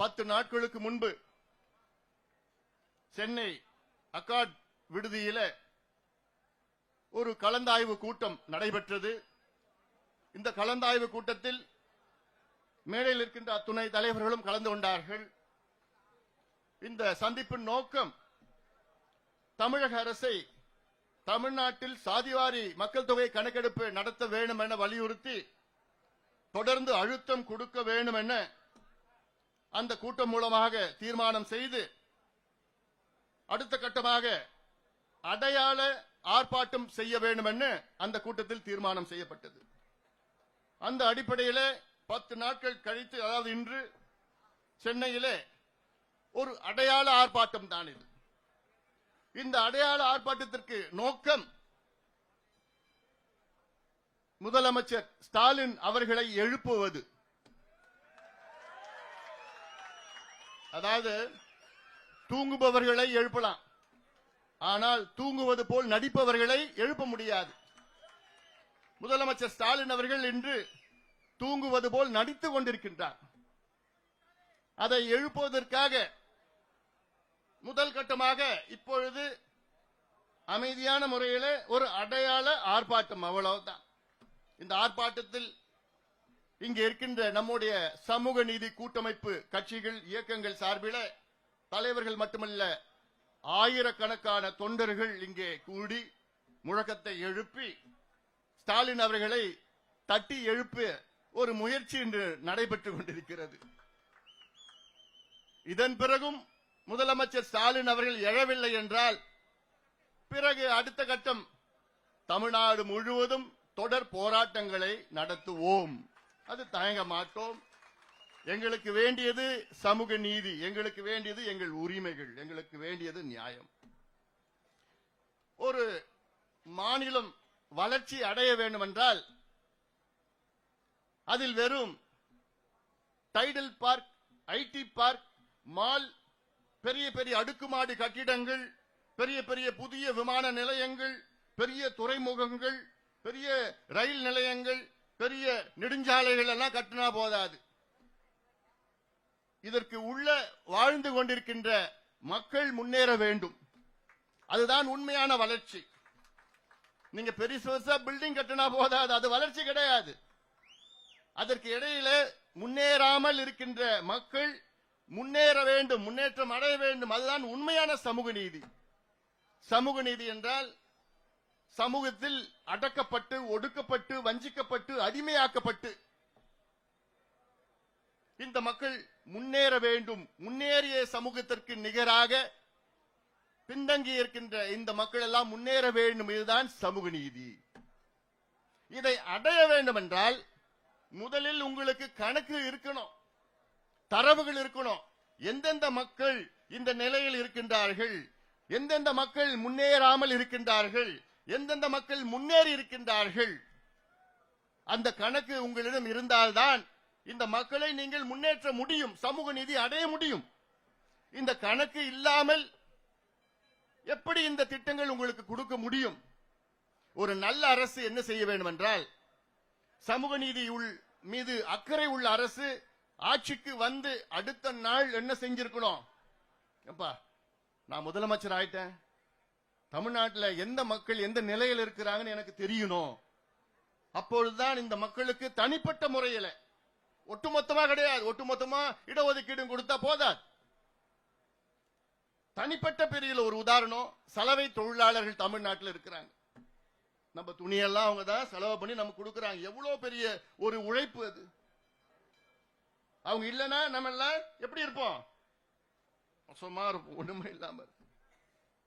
10 நாட்களுக்கு முன்பு சென்னை அக்காட் விடுதியில ஒரு கலந்தாய்வு கூட்டம் நடைபெற்றது. இந்த கலந்தாய்வு கூட்டத்தில் மேடையில் இருக்கின்ற துணை தலைவர்களும் கலந்து கொண்டார்கள். இந்த சந்திப்பின் நோக்கம் தமிழக அரசை தமிழ்நாட்டில் சாதிவாரி மக்கள் தொகை கணக்கெடுப்பு நடத்த வேண்டும் என வலியுறுத்தி தொடர்ந்து அழுத்தம் கொடுக்க வேண்டும் என அந்த கூட்டம் மூலமாக தீர்மானம் செய்து அடுத்த கட்டமாக அடையாள ஆர்ப்பாட்டம் செய்ய வேண்டும் என அந்த கூட்டத்தில் தீர்மானம் செய்யப்பட்டது. அந்த அடிப்படையில் 10 நாட்கள் கழித்து, அதாவது இன்று சென்னையிலே ஒரு அடையாள ஆர்ப்பாட்டம் தான் இது. இந்த அடையாள ஆர்ப்பாட்டத்திற்கு நோக்கம் முதலமைச்சர் ஸ்டாலின் அவர்களை எழுப்புவது. அதாவது தூங்குபவர்களை எழுப்பலாம், ஆனால் தூங்குவது போல் நடிப்பவர்களை எழுப்ப முடியாது. முதலமைச்சர் ஸ்டாலின் அவர்கள் இன்று தூங்குவது போல் நடித்துக் கொண்டிருக்கின்றார். அதை எழுப்புவதற்காக முதல் கட்டமாக இப்பொழுது அமைதியான முறையில் ஒரு அடையாள ஆர்ப்பாட்டம், அவ்வளவுதான். இந்த ஆர்ப்பாட்டத்தில் இங்கே இருக்கின்ற நம்முடைய சமூக நீதி கூட்டமைப்பு கட்சிகள் இயக்கங்கள் சார்பில் தலைவர்கள் மட்டுமல்ல, ஆயிரக்கணக்கான தொண்டர்கள் இங்கே கூடி முழக்கத்தை எழுப்பி ஸ்டாலின் அவர்களை தட்டி எழுப்ப ஒரு முயற்சி இன்று நடைபெற்றுக் கொண்டிருக்கிறது. இதன் பிறகும் முதலமைச்சர் ஸ்டாலின் அவர்கள் எழவில்லை என்றால் பிறகு அடுத்த கட்டம் தமிழ்நாடு முழுவதும் தொடர் போராட்டங்களை நடத்துவோம். அது தயங்க மாட்டோம். எங்களுக்கு வேண்டியது சமூக நீதி, எங்களுக்கு வேண்டியது எங்கள் உரிமைகள், எங்களுக்கு வேண்டியது நியாயம். ஒரு மாநிலம் வளர்ச்சி அடைய வேண்டும் என்றால் அதில் வெறும் Tidel park, IT park, mall, பெரிய பெரிய அடுக்குமாடி கட்டிடங்கள், பெரிய பெரிய புதிய விமான நிலையங்கள், பெரிய துறைமுகங்கள், பெரிய ரயில் நிலையங்கள், பெரிய நெடுஞ்சாலைகள் எல்லாம் கட்டினா போதாது. இதற்கு உள்ள வாழ்ந்து கொண்டிருக்கின்ற மக்கள் முன்னேற வேண்டும். அதுதான் உண்மையான வளர்ச்சி. நீங்க பெருசா பில்டிங் கட்டினா போதாது, அது வளர்ச்சி கிடையாது. அதற்கு இடையில முன்னேறாமல் இருக்கின்ற மக்கள் முன்னேற வேண்டும், முன்னேற்றம் அடைய வேண்டும். அதுதான் உண்மையான சமூக நீதி. சமூக நீதி என்றால் சமூகத்தில் அடக்கப்பட்டு, ஒடுக்கப்பட்டு, வஞ்சிக்கப்பட்டு, அடிமையாக்கப்பட்டு இந்த மக்கள் முன்னேற வேண்டும். முன்னேறிய சமூகத்திற்கு நிகராக பின்தங்கி இருக்கின்ற இந்த மக்கள் எல்லாம் முன்னேற வேண்டும். இதுதான் சமூக நீதி. இதை அடைய வேண்டும் என்றால் முதலில் உங்களுக்கு கணக்கு இருக்கணும், தரவுகள் இருக்கணும். எந்தெந்த மக்கள் இந்த நிலையில் இருக்கின்றார்கள், எந்தெந்த மக்கள் முன்னேறாமல் இருக்கின்றார்கள், எந்தெந்த மக்கள் முன்னேறி இருக்கின்றார்கள், அந்த கணக்கு உங்களிடம் இருந்தால்தான் இந்த மக்களை நீங்கள் முன்னேற்ற முடியும், சமூக நீதி அடைய முடியும். இந்த கணக்கு இல்லாமல் எப்படி இந்த திட்டங்கள் உங்களுக்கு கொடுக்க முடியும்? ஒரு நல்ல அரசு என்ன செய்ய வேண்டும் என்றால், சமூக நீதி மீது அக்கறை உள்ள அரசு ஆட்சிக்கு வந்து அடுத்த நாள் என்ன செஞ்சிருக்கணும்? நான் முதலமைச்சர் ஆயிட்டேன், தமிழ்நாட்டில் எந்த மக்கள் எந்த நிலையில் இருக்கிறாங்கன்னு எனக்கு தெரியணும். அப்பொழுதுதான் இந்த மக்களுக்கு தனிப்பட்ட முறையில், ஒட்டுமொத்தமா கிடையாது, ஒட்டுமொத்தமா இடஒதுக்கீடு கொடுத்தா போதாது. தனிப்பட்ட பிரிவில் ஒரு உதாரணம், சலவை தொழிலாளர்கள் தமிழ்நாட்டில் இருக்கிறாங்க. நம்ம துணியெல்லாம் அவங்க தான் செலவு பண்ணி நமக்கு கொடுக்கறாங்க. எவ்வளவு பெரிய ஒரு உழைப்பு அது. அவங்க இல்லைன்னா நம்ம எல்லாம் எப்படி இருப்போம்? சும்மா இருப்போம், ஒண்ணுமே இல்லாம.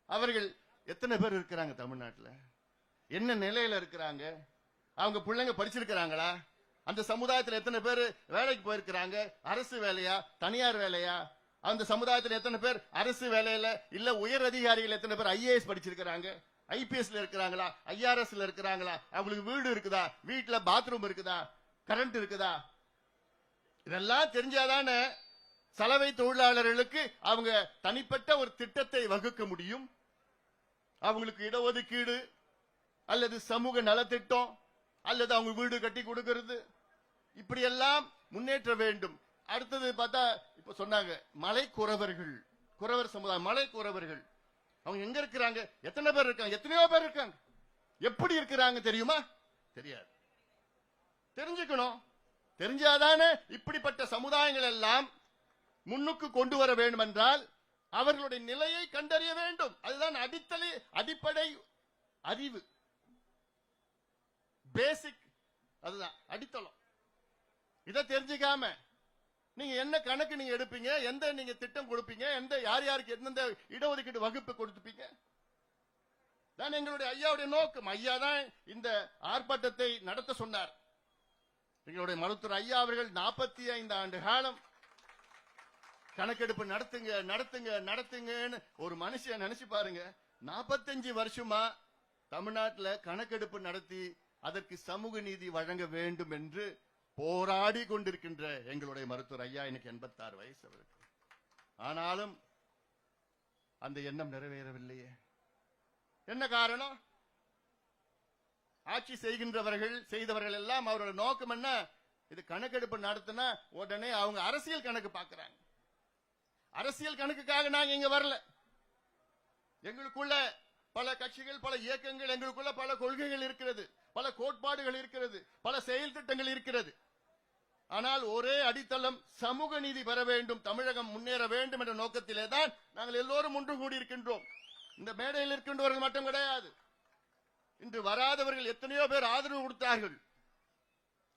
அவர்கள் எத்தனை பேர் இருக்கிறாங்க தமிழ்நாட்டில்? என்ன நிலையில இருக்கிறாங்க? அவங்க பிள்ளைங்க படிச்சிருக்கிறாங்களா? அந்த சமுதாயத்தில் எத்தனை பேர் வேலைக்கு போயிருக்கிறாங்க? அரசு வேலையா, தனியார் வேலையா? அந்த சமுதாயத்தில் எத்தனை பேர் அரசு வேலையில இல்ல உயர் அதிகாரிகள் எத்தனை பேர் ஐஏஎஸ் படிச்சிருக்கிறாங்க, ஐபிஎஸ்ல இருக்கிறாங்களா, ஐஆர்எஸ்ல இருக்கிறாங்களா? அவங்களுக்கு வீடு இருக்குதா, வீட்டுல பாத்ரூம் இருக்குதா, கரண்ட் இருக்குதா? இதெல்லாம் தெரிஞ்சாதானே சலவை தொழிலாளர்களுக்கு அவங்க தனிப்பட்ட ஒரு திட்டத்தை வகுக்க முடியும். அவங்களுக்கு இடஒதுக்கீடு அல்லது சமூக நலத்திட்டம் அல்லது அவங்க வீடு கட்டி கொடுக்கிறது, இப்படியெல்லாம் முன்னேற்ற வேண்டும். அடுத்தது பார்த்தா இப்ப சொன்னாங்க மலை குறவர்கள், குறவர் சமுதாயம், மலை குறவர்கள் அவங்க எங்க இருக்கிறாங்க? எத்தனை பேர் இருக்காங்க? எத்தனையோ பேர் இருக்காங்க. எப்படி இருக்கிறாங்க தெரியுமா? தெரியாது. தெரிஞ்சுக்கணும். தெரிஞ்சாதானே இப்படிப்பட்ட சமுதாயங்கள் எல்லாம் முன்னுக்கு கொண்டு வர வேண்டும் என்றால் அவர்களுடைய நிலையை கண்டறிய வேண்டும். அதுதான் அடிப்படை அறிவு, பேசிக், அதுதான் அடித்தளம். இதை தெரிஞ்சுக்காம நீங்க என்ன கணக்கு நீங்க எடுப்பீங்க, எந்த நீங்க திட்டம் கொடுப்பீங்க, எந்த யார் யாருக்கு எந்தெந்த இடஒதுக்கீடு வகுப்பு கொடுத்துப்பீங்க? தான் எங்களுடைய ஐயாவுடைய நோக்கம். ஐயா தான் இந்த ஆர்ப்பாட்டத்தை நடத்த சொன்னார். எங்களுடைய மருத்துவர் ஐயா அவர்கள் 45 ஆண்டு காலம் கணக்கெடுப்பு நடத்துங்க நடத்துங்க நடத்துங்கன்னு ஒரு மனுஷன் நினைச்சு பாருங்க. 45 வருஷமா தமிழ்நாட்டில் கணக்கெடுப்பு நடத்தி அதற்கு சமூக நீதி வழங்க வேண்டும் என்று போராடி கொண்டிருக்கின்ற எங்களுடைய மருத்துவர் ஐயா இன்னைக்கு 86 வயசு அவருக்கு. ஆனாலும் அந்த எண்ணம் நிறைவேறவில்லையே. என்ன காரணம்? ஆட்சி செய்தவர்கள் எல்லாம் அவரோட நோக்கம் என்ன? இது கணக்கெடுப்பு நடத்தினா உடனே அவங்க அரசியல் கணக்கு பார்க்கிறாங்க. அரசியல் கணக்குக்காக நாங்க இங்க வரல. எங்களுக்குள்ள பல கட்சிகள், பல இயக்கங்கள், எங்களுக்குள்ள பல கொள்கைகள் இருக்கிறது, பல கோட்பாடுகள் இருக்கிறது, பல செயல் திட்டங்கள் இருக்கிறது. ஆனால் ஒரே அடித்தளம் சமூக நீதி பெற வேண்டும், தமிழகம் முன்னேற வேண்டும் என்ற நோக்கத்திலே தான் நாங்கள் எல்லோரும் ஒன்று கூடி இருக்கின்றோம். இந்த மேடையில் இருக்கின்றவர்கள் மட்டும் கிடையாது. இன்று வராதவர்கள் எத்தனையோ பேர் ஆதரவு கொடுத்தார்கள்.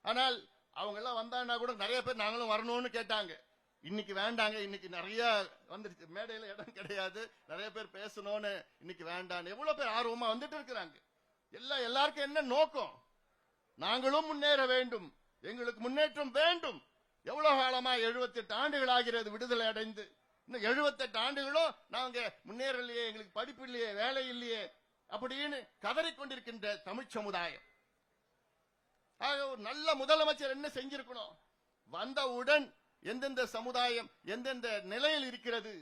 ஆனால் அவங்க எல்லாம் வந்தாங்கன்னா கூட நிறைய பேர் நாங்களும் வரணும்னு கேட்டாங்க. இன்னைக்கு வேண்டாங்க, இன்னைக்கு நிறைய வந்துருச்சு, மேடையில இடம் கிடையாது, நிறைய பேர் பேசணும்னு இன்னைக்கு வேண்டாம். எவ்வளவு பேர் ஆர்வமா வந்துட்டு இருக்கிறாங்க. எல்லாருக்கும் என்ன நோக்கம்? நாங்களும் முன்னேற வேண்டும், எங்களுக்கு முன்னேற்றம் வேண்டும். எவ்வளவு காலமா 78 ஆண்டுகள் ஆகிறது விடுதலை அடைந்து. இன்னும் 78 ஆண்டுகளும் நாங்க முன்னேறலையே, எங்களுக்கு படிப்பு இல்லையே, வேலை இல்லையே அப்படின்னு கதறிக்கொண்டிருக்கின்ற தமிழ் சமுதாயம். ஆக ஒரு நல்ல முதலமைச்சர் என்ன செஞ்சிருக்கணும்? வந்தவுடன் எந்தெந்த சமுதாயம் எந்தெந்த நிலையில் இருக்கிறது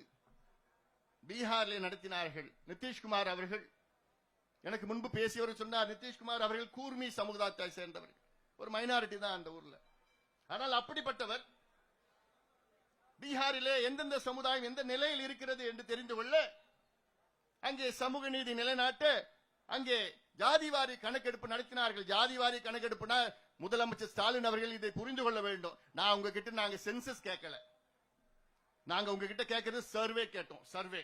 பீகாரில் நடத்தினார்கள். நிதிஷ்குமார் அவர்கள் எனக்கு முன்பு பேசியவர் சொன்னார், நிதிஷ்குமார் அவர்கள் கூர்மி சமுதாயத்தை சேர்ந்தவர்கள், ஒரு மைனாரிட்டி தான் அந்த ஊர்ல. ஆனால் அப்படிப்பட்டவர் பீகாரிலே எந்தெந்த சமுதாயம் எந்த நிலையில் இருக்கிறது என்று தெரிந்து கொள்ள அங்கே சமூக நீதி நிலைநாட்ட அங்கே ஜாதிவாரி கணக்கெடுப்பு நடத்தினார்கள். ஜாதிவாரி கணக்கெடுப்புனா முதலமைச்சர் ஸ்டாலின் அவர்கள் இதை புரிந்து கொள்ள வேண்டும். நான் உங்ககிட்ட நாங்க சென்சஸ் கேட்கல, நாங்க உங்ககிட்ட கேட்கறது சர்வே கேட்டோம். சர்வே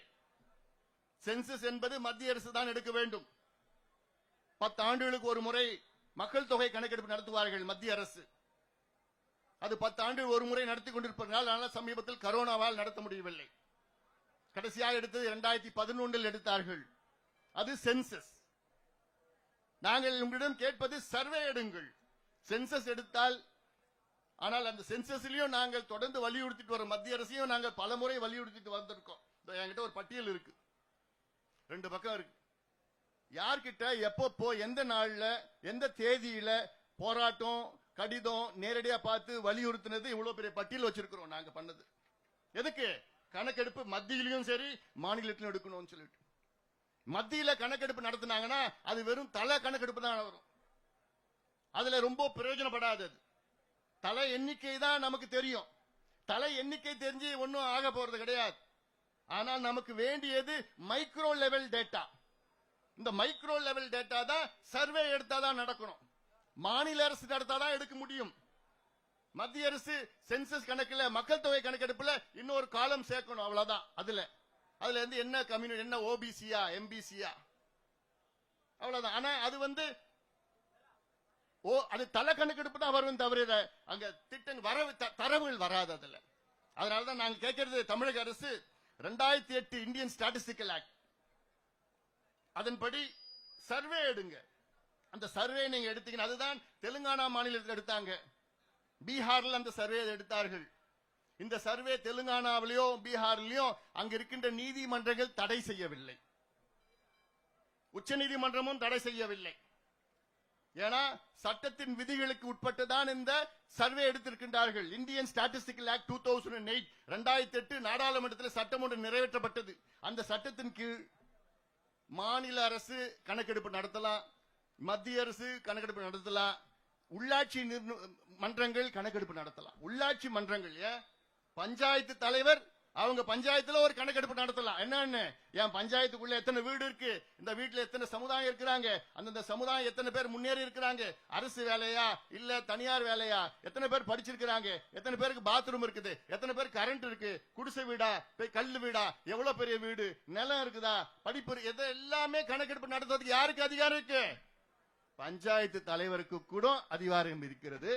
சென்சஸ் என்பது மத்திய அரசு தான் எடுக்க வேண்டும். 10 ஆண்டுகளுக்கு ஒரு முறை மக்கள் தொகை கணக்கெடுப்பு நடத்துவார்கள் மத்திய அரசு. அது 10 ஆண்டு ஒரு முறை நடத்தி கொண்டிருப்பதனால் ஆனால் சமீபத்தில் கரோனாவால் நடத்த முடியவில்லை. கடைசியாக எடுத்தது 2011 எடுத்தார்கள். அது சென்சஸ். நாங்கள் உங்களிடம் கேட்பது சர்வே எடுங்கள். சென்சஸ் எடுத்தால், ஆனால் அந்த சென்சஸ்லயும் நாங்கள் தொடர்ந்து வலியுறுத்திட்டு வரோம். மத்திய அரசையும் நாங்கள் பல முறை வலியுறுத்திட்டு வந்திருக்கோம். என்கிட்ட ஒரு பட்டியல் இருக்கு, 2 பக்கம் இருக்கு. யார்கிட்ட எப்போ எந்த நாள்ல எந்த தேதியில போராட்டம் கடிதம் நேரடியா பார்த்து வலியுறுத்தினது இவ்வளவு பெரிய பட்டியல் வச்சிருக்கிறோம். நாங்க பண்ணது எதுக்கு? கணக்கெடுப்பு மத்தியிலும் சரி மாநிலத்திலும் எடுக்கணும்னு சொல்லிட்டு. மத்தியில கணக்கெடுப்பு நடத்தினாங்கன்னா அது வெறும் தலை கணக்கெடுப்பு தான் வரும். அதுல ரொம்ப பிரயோஜனப்படாது. தலை எண்ணிக்கை தான் நமக்கு தெரியும். தலை எண்ணிக்கை தெரிஞ்சு ஒன்னும் ஆக போறது கிடையாது. ஆனால் நமக்கு வேண்டியது மைக்ரோ லெவல் டேட்டா. இந்த மைக்ரோ லெவல் டேட்டா தான் சர்வே எடுத்தாதான் நடக்கணும். மாநில அரசு நடத்தாதான் எடுக்க முடியும். மத்திய அரசு சென்சஸ் கணக்குல மக்கள் தொகை கணக்கெடுப்புல இன்னொரு காலம் சேர்க்கணும், அவ்வளவுதான். அதுல இருந்து என்ன கம்யூனிட்டி, என்ன ஓபிசியா எம்பிசியா, அவ்வளவுதான். ஆனா அது அது தலை கணக்கெடுப்பு தான் வரும் தவிர அங்க திட்டம் தரவுகள் வராது அதுல. அதனாலதான் நாங்க கேட்கறது, தமிழக அரசு 2008 இந்தியன் ஸ்டாட்டிஸ்டிக்கல் ஆக்ட் அதன்படி சர்வே எடுங்க. அந்த சர்வே நீங்க எடுத்தீங்கன்னா, அதுதான் தெலுங்கானா மாநிலத்தில் எடுத்தாங்க, பீகாரில் அந்த சர்வே எடுத்தார்கள். இந்த சர்வே தெலுங்கானாவிலேயோ பீகாரிலேயோ அங்க இருக்கின்ற நீதிமன்றங்கள் தடை செய்யவில்லை, உச்ச நீதிமன்றமும் தடை செய்யவில்லை. ஏன்னா சட்டத்தின் விதிகளுக்கு உட்பட்டுதான் இந்த சர்வே எடுத்திருக்கின்றார்கள். இந்தியன் ஸ்டாட்டிஸ்டிக்கல் ஆக்ட் 2008 2008 நாடாளுமன்றத்தில் சட்டம் ஒன்று நிறைவேற்றப்பட்டது. அந்த சட்டத்தின் கீழ் மாநில அரசு கணக்கெடுப்பு நடத்தலாம், மத்திய அரசு கணக்கெடுப்பு நடத்தலாம், உள்ளாட்சி மன்றங்கள் கணக்கெடுப்பு நடத்தலாம். உள்ளாட்சி மன்றங்கள் பஞ்சாயத்து தலைவர் அவங்க பஞ்சாயத்துல ஒரு கணக்கெடுப்பு நடத்தலாம். என்னன்னு, என் பஞ்சாயத்துக்குள்ள எத்தனை வீடு இருக்கு, இந்த வீட்டுல எத்தனை சமுதாயம் இருக்கிறாங்க, அந்தந்த சமுதாயம் எத்தனை பேர் முன்னேறி இருக்கிறாங்க, அரசு வேலையா இல்ல தனியார் வேலையா, எத்தனை பேர் படிச்சிருக்கிறாங்க, எத்தனை பேருக்கு பாத்ரூம் இருக்குது, எத்தனை பேர் கரண்ட் இருக்கு, குடிசை வீடா கல்லு வீடா, எவ்வளவு பெரிய வீடு, நிலம் இருக்குதா, படிப்பு, எதை எல்லாமே கணக்கெடுப்பு நடத்துறதுக்கு யாருக்கு அதிகாரம் இருக்கு? பஞ்சாயத்து தலைவருக்கு கூட அதிகாரம் இருக்கிறது.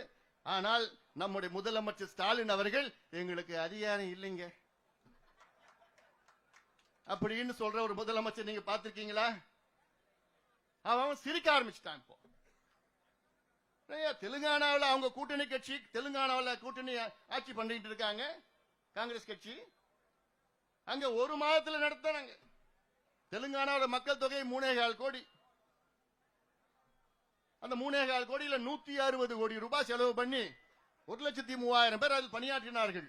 ஆனால் நம்முடைய முதலமைச்சர் ஸ்டாலின் அவர்கள் எங்களுக்கு அதிகாரம் இல்லைங்க அப்படின்னு சொல்ற ஒரு முதலமைச்சர் நீங்க பாத்திருக்கீங்களா? அவன் சிரிக்க ஆரம்பிச்சுட்டான். இப்போ தெலுங்கானாவில் அவங்க கூட்டணி கட்சி, தெலுங்கானாவில் கூட்டணி ஆட்சி பண்ணிட்டு இருக்காங்க காங்கிரஸ் கட்சி. அங்க ஒரு மாதத்துல நடத்தினாங்க. தெலுங்கானாவோட மக்கள் தொகை 3.25 கோடி. அந்த 3.25 கோடியில 160 கோடி ரூபாய் செலவு பண்ணி 1,03,000 பேர் அதில் பணியாற்றினார்கள்.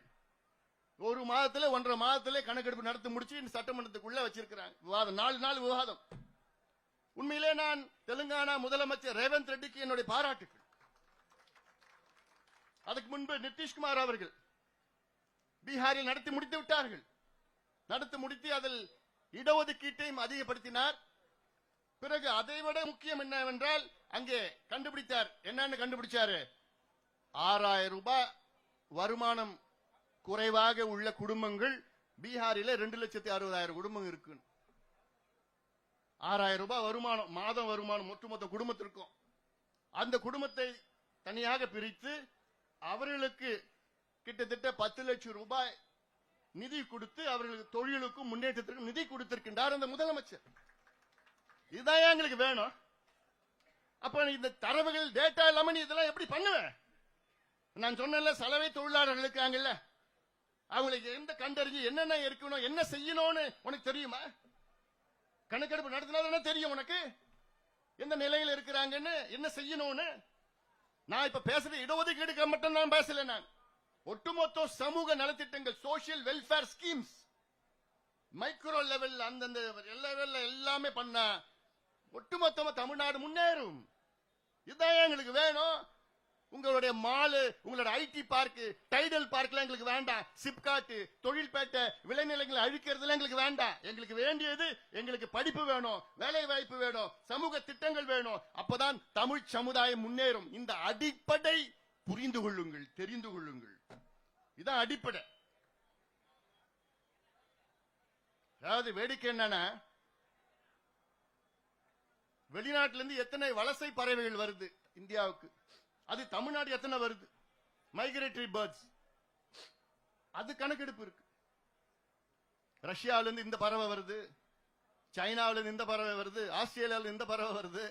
ஒரு மாதத்துல 1.5 மாதத்திலே கணக்கெடுப்பு நடத்தி முடிச்சு சட்டமன்றத்துக்குள்ள வச்சிருக்கிறாங்க. விவாதம் 4 நாள் விவாதம். உண்மையிலே நான் தெலுங்கானா முதலமைச்சர் ரேவந்த் ரெட்டிக்கு என்னுடைய பாராட்டுகள். அதுக்கு முன்பு நிதிஷ்குமார் அவர்கள் பீகாரில் நடத்தி முடித்து விட்டார்கள். நடத்தி முடித்து அதில் இடஒதுக்கீட்டையும் அதிகப்படுத்தினார். பிறகு அதைவிட முக்கியம் என்னவென்றால் அங்கே கண்டுபிடித்தார். என்னன்னு கண்டுபிடிச்சாரு? 6,000 ரூபாய் வருமானம் குறைவாக உள்ள குடும்பங்கள் பீகாரில 2,60,000 குடும்பம் இருக்கு. 6,000 ரூபாய் வருமானம், மாதம் வருமானம் ஒட்டுமொத்த குடும்பத்திற்கும். அந்த குடும்பத்தை தனியாக பிரித்து அவர்களுக்கு கிட்டத்தட்ட 10 லட்சம் ரூபாய் நிதி கொடுத்து அவர்களுக்கு தொழிலுக்கும் முன்னேற்றத்திற்கும் நிதி கொடுத்திருக்கின்றார் அந்த முதலமைச்சர். இதுதான் எங்களுக்கு வேணும். அப்ப இந்த தரவுகள் டேட்டா இல்லாம நீ இதெல்லாம் எப்படி பண்ணுவேன்? நான் சொன்ன சலவை தொழிலாளர்கள் இருக்காங்கல்ல, அவங்களுக்கு எந்த கண்டறிஞ்சு என்னென்ன இருக்கணும், என்ன செய்யணும்னு உனக்கு தெரியுமா? கணக்கெடுப்பு நடத்தினா தெரியும் உனக்கு எந்த நிலையில் இருக்கிறாங்கன்னு, என்ன செய்யணும்னு. நான் இப்ப பேசுறது இடஒதுக்கீடுக்கு மட்டும் தான் பேசல. நான் ஒட்டுமொத்த சமூக நலத்திட்டங்கள், social welfare schemes, micro level, அந்தந்த லெவல்ல எல்லாமே பண்ண ஒட்டுமொத்தமா தமிழ்நாடு முன்னேறும். இதுதான் எங்களுக்கு வேணும். உங்களுடைய மாலு, உங்களோட ஐடி பார்க், டைடல் பார்க்ல எங்களுக்கு வேண்டாம். சிப்காட், தொழில்பேட்டை, விளைநிலங்களை அழிக்கிறதுல எங்களுக்கு வேண்டாம். எங்களுக்கு வேண்டியது, எங்களுக்கு படிப்பு வேணும், வேலை வாய்ப்பு வேணும், சமூக திட்டங்கள் வேணும். அப்பதான் தமிழ் சமுதாயம் முன்னேறும். இந்த அடிப்படை புரிந்து கொள்ளுங்கள், தெரிந்து கொள்ளுங்கள். இதான் அடிப்படை. அதாவது வேடிக்கை என்னன்னா, வெளிநாட்டில இருந்து எத்தனை வலசை பறவைகள் வருது இந்தியாவுக்கு, அது தமிழ்நாடு எத்தனை வருது? மைக்ரேட்டரி பேர்ட்ஸ், அது கணக்கெடுப்பு இருக்கு. ரஷ்யாவில இருந்து இந்த பறவை வருது, சைனாவில இருந்து இந்த பறவை வருது, ஆஸ்திரேலியாவில இந்த பறவை வருது.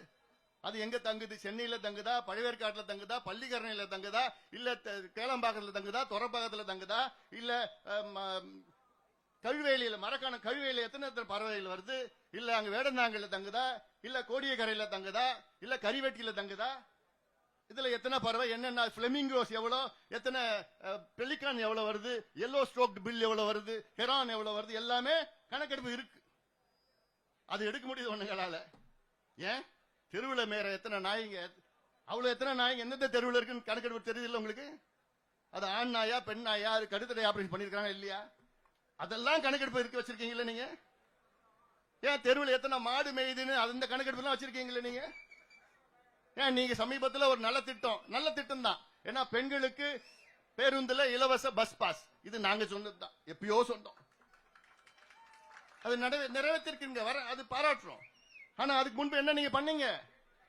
அது எங்க தங்குது? சென்னையில தங்குதா, பழவேற்காட்டுல தங்குதா, பள்ளிக்கரணையில தங்குதா, இல்ல கேளம்பாக்கத்துல தங்குதா, தொரப்பாக்கத்துல தங்குதா, இல்ல கழுவேலியில, மரக்கான கழுவேலியில எத்தனை பறவைகள் வருது? இல்ல அங்க வேடந்தாங்கல்ல தங்குதா, இல்ல கோடியக்கரையில தங்குதா, இல்ல கரிவெட்டியில தங்குதா? இதுல எத்தனை பறவை, என்னென்ன பிளமிங்கோஸ் எவ்வளவு, எத்தனை பெலிகான் எவ்வளவு வருது, எல்லோ ஸ்ட்ரோக்ட் பில் எவ்வளவு வருது, ஹெரான் எவ்வளவு வருது, எல்லாமே கணக்கெடுப்பு இருக்கு. அது எடுக்க முடியுது ஒண்ணுங்களால. ஏன்? தெருவில் மேற எத்தனை நாய்ங்க, அவ்வளவு எத்தனை நாய்ங்க எந்தெந்த தெருவில் இருக்குன்னு கணக்கெடுப்பு தெரியுது உங்களுக்கு? அது ஆண் நாயா பெண் நாயா, அது கடுத்தடை ஆபரேஷன் பண்ணிருக்காங்க இல்லையா? அதெல்லாம் கணக்கெடுப்பு இருக்கு வச்சிருக்கீங்களா நீங்க? ஏன் தெருவில் எத்தனை மாடு மேயுதுன்னு அந்த கணக்கெடுப்பு எல்லாம் வச்சிருக்கீங்களா நீங்க? ஏன் நீங்க சமீபத்தில் ஒரு நல்ல திட்டம் தான். ஏன்னா பெண்களுக்கு பேருந்துல இலவச பஸ் பாஸ், இது நாங்க சொன்னதுதான், எப்பயோ சொன்னோம். அது நிறைவேற்றிருக்கீங்க, அது பாராட்டுறோம். ஆனா அதுக்கு முன்பு என்ன நீங்க பண்ணீங்க?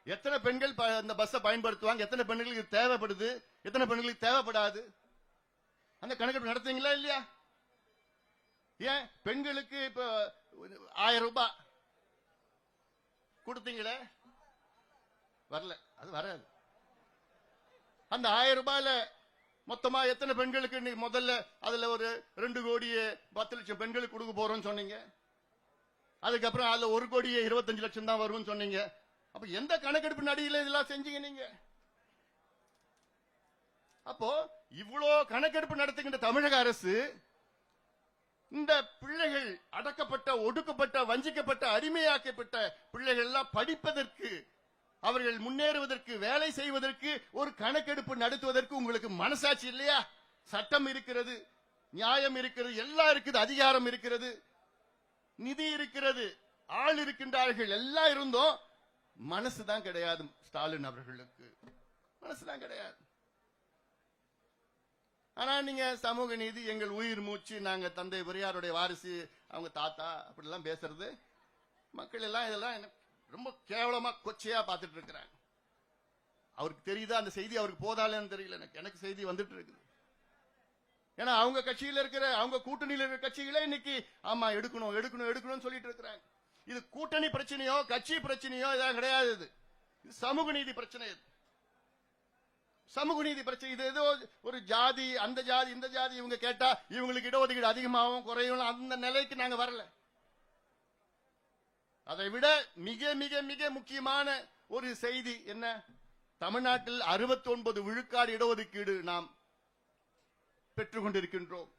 எத்தனை பெண்கள் அந்த பஸ்ஸை பயன்படுத்துவாங்க, எத்தனை பெண்களுக்கு தேவைப்படுது, எத்தனை பெண்களுக்கு தேவைப்படாது, அந்த கணக்கெடுப்பு நடத்துவீங்களா இல்லையா? ஏன் பெண்களுக்கு இப்ப 1000 ரூபாய் கொடுத்தீங்களே, வரல, அது வராது. அந்த 1000 ரூபாயில மொத்தமா எத்தனை பெண்களுக்கு இன்னைக்கு முதல்ல அதுல ஒரு 2 கோடியே 10 லட்சம் பெண்களுக்கு கொடுக்க போறோம்னு சொன்னீங்க. அதுக்கப்புறம் அதுல 1 கோடியே 25 லட்சம் தான் வரும்னு சொன்னீங்க. அப்ப எந்த கணக்கெடுப்பு நடிகையில இதெல்லாம் செஞ்சீங்க நீங்க? அப்போ இவ்வளோ கணக்கெடுப்பு நடத்துகின்ற தமிழக அரசு இந்த பிள்ளைகள், அடக்கப்பட்ட, ஒடுக்கப்பட்ட, வஞ்சிக்கப்பட்ட, அடிமையாக்கப்பட்ட பிள்ளைகள் எல்லாம் படிப்பதற்கு, அவர்கள் முன்னேறுவதற்கு, வேலை செய்வதற்கு ஒரு கணக்கெடுப்பு நடத்துவதற்கு உங்களுக்கு மனசாட்சி இல்லையா? சட்டம் இருக்கிறது, நியாயம் இருக்கிறது, எல்லாம் இருக்குது, அதிகாரம் இருக்கிறது, நிதி இருக்கிறது, ஆள் இருக்கின்றார்கள், எல்லாம் இருந்தோம். மனசுதான் கிடையாது. ஸ்டாலின் அவர்களுக்கு மனசுதான் கிடையாது. ஆனா நீங்க சமூக நீதி, எங்கள் உயிர் மூச்சு, நாங்க தந்தை பெரியாருடைய வாரிசு, அவங்க தாத்தா, அப்படிலாம் பேசுறது மக்கள் எல்லாம் இதெல்லாம் ரொம்ப கேவலமா கொச்சையா பார்த்துட்டு இருக்கிறாங்க. அவருக்கு தெரியுதா அந்த செய்தி? அவருக்கு போதாலேன்னு தெரியல. எனக்கு செய்தி வந்துட்டு இருக்குது. ஏன்னா அவங்க கட்சியில இருக்கிற, அவங்க கூட்டணியில் இருக்கிற கட்சிகளே இன்னைக்கு ஆமா எடுக்கணும் எடுக்கணும் எடுக்கணும்னு சொல்லிட்டு இருக்கிறாங்க. இது கூட்டணி பிரச்சனையோ கட்சி பிரச்சனையோ இதான் கிடையாது. இது சமூக நீதி பிரச்சனை. இது சமூக நீதி பிரச்சனை. இது ஏதோ ஒரு ஜாதி, அந்த ஜாதி இந்த ஜாதி இவங்க கேட்டா இவங்களுக்கு இடஒதுக்கீடு அதிகமாகவும் குறையும், அந்த நிலைக்கு நாங்க வரல. அதை விட மிக மிக மிக முக்கியமான ஒரு செய்தி என்ன? தமிழ்நாட்டில் 69 விழுக்காடு இடஒதுக்கீடு நாம் பெற்றுக் கொண்டிருக்கின்றோம்.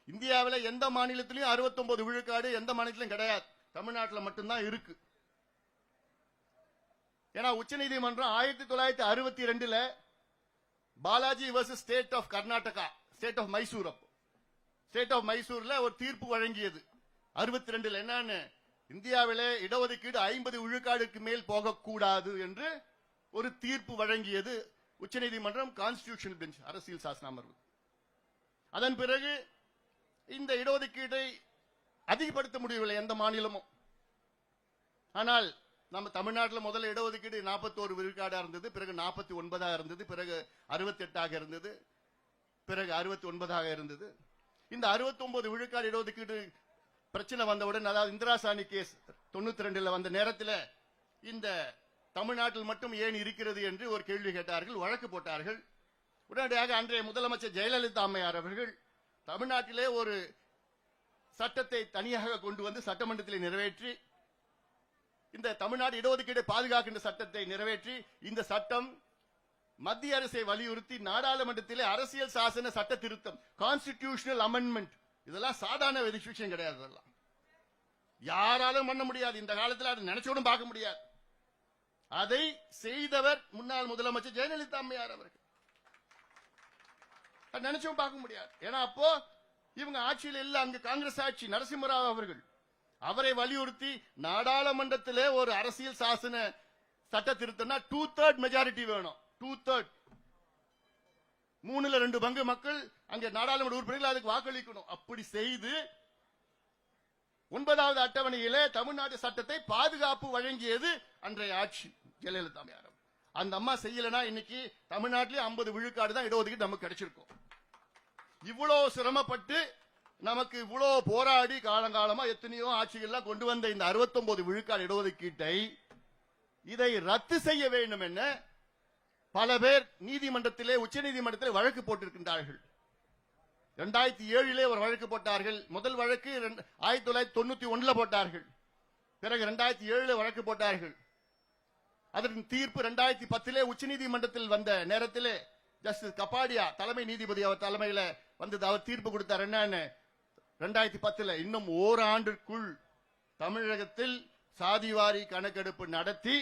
இந்தியாவில் எந்த மாநிலத்திலும் 69 விழுக்காடு எந்த மாநிலத்திலும் கிடையாது. தமிழ்நாட்டில் மட்டும்தான் இருக்கு. ஏன்னா உச்சநீதிமன்றம் 1962 Balaji versus state of Karnataka, state of Mysore, state of மைசூர்ல ஒரு தீர்ப்பு வழங்கியது 62 என்னன்னு, இந்தியாவிலே இடஒதுக்கீடு 50 விழுக்காடுக்கு மேல் போகக்கூடாது என்று ஒரு தீர்ப்பு வழங்கியது உச்சநீதிமன்றம், கான்ஸ்டிடியூஷனல் பெஞ்ச், அரசியல் சாசன அமர்வு. அதன் பிறகு இந்த இடஒதுக்கீட்டை அதிகப்படுத்த முடியவில்லை எந்த மாநிலமும். ஆனால் நம்ம தமிழ்நாட்டில் முதல்ல இடஒதுக்கீடு 41 விழுக்காடா இருந்தது, பிறகு 49 இருந்தது, பிறகு 68 இருந்தது, பிறகு 69 இருந்தது. இந்த 69 விழுக்காடு இடஒதுக்கீடு பிரச்சனை வந்தவுடன், அதாவது இந்திரா சாணி கேஸ் 92 வந்த நேரத்தில் இந்த தமிழ்நாட்டில் மட்டும் ஏன் இருக்கிறது என்று ஒரு கேள்வி கேட்டார்கள், வழக்கு போட்டார்கள். உடனடியாக அன்றைய முதலமைச்சர் ஜெயலலிதா அம்மையார் அவர்கள் தமிழ்நாட்டிலே ஒரு சட்டத்தை தனியாக கொண்டு வந்து சட்டமன்றத்தில் நிறைவேற்றி, இந்த தமிழ்நாடு இடஒதுக்கீடு பாதுகாக்கின்ற சட்டத்தை நிறைவேற்றி, இந்த சட்டம் மத்திய அரசை வலியுறுத்தி நாடாளுமன்றத்திலே அரசியல் சாசன சட்ட திருத்தம், கான்ஸ்டிடியூஷனல் அமெண்ட்மெண்ட், இதெல்லாம் சாதாரண விஷயம் கிடையாது. அதெல்லாம் யாராலும் பண்ண முடியாது. இந்த காலத்தில் அதை நினைச்சோடும் பார்க்க முடியாது. அதை செய்தவர் முன்னாள் முதலமைச்சர் ஜெயலலிதா அம்மையார் அவர்கள். நினைச்சும் பார்க்க முடியாது. ஏன்னா அப்போ இவங்க ஆட்சியில் இல்ல, அங்க காங்கிரஸ் ஆட்சி, நரசிம்மராவ் அவர்கள். அவரை வலியுறுத்தி நாடாளுமன்றத்திலே ஒரு அரசியல் சாசன சட்ட திருத்தம்னா 2/3 மெஜாரிட்டி வேணும். 2/3, 3/2 பங்கு மக்கள் அங்க நாடாளுமன்ற உறுப்பினர்கள் அதுக்கு வாக்களிக்கணும். அப்படி செய்து 9வது அட்டவணையிலே தமிழ்நாட்டு சட்டத்தை பாதுகாப்பு வழங்கியது அன்றைய ஆட்சி, ஜெயலலிதா அம்மையார். அந்த அம்மா செய்யலனா இன்னைக்கு தமிழ்நாட்டிலே 50 விழுக்காடு தான் இடஒதுக்கீடு நமக்கு கிடைச்சிருக்கும். இவ்வளவு சிரமப்பட்டு நமக்கு இவ்வளவு போராடி காலங்காலமா எத்தனையோ ஆட்சிகள்லாம் கொண்டு வந்த இந்த 69 விழுக்காடு இடஒதுக்கீட்டை இதை ரத்து செய்ய வேண்டும் என பல பேர் நீதிமன்றத்திலே, உச்ச நீதிமன்றத்திலே வழக்கு போட்டிருக்கின்றார்கள். 2007 ஒரு வழக்கு போட்டார்கள். முதல் வழக்கு 1991 போட்டார்கள். பிறகு 2007 வழக்கு போட்டார்கள். அதன் தீர்ப்பு 2010 உச்ச நீதிமன்றத்தில் வந்த நேரத்திலே ஜஸ்டிஸ் கபாடியா தலைமை நீதிபதி அவர் தலைமையில வந்து அவர் தீர்ப்பு கொடுத்தார். என்னன்னு, 2010 இன்னும் ஓராண்டிற்குள் தமிழகத்தில் சாதிவாரி கணக்கெடுப்பு நடத்தி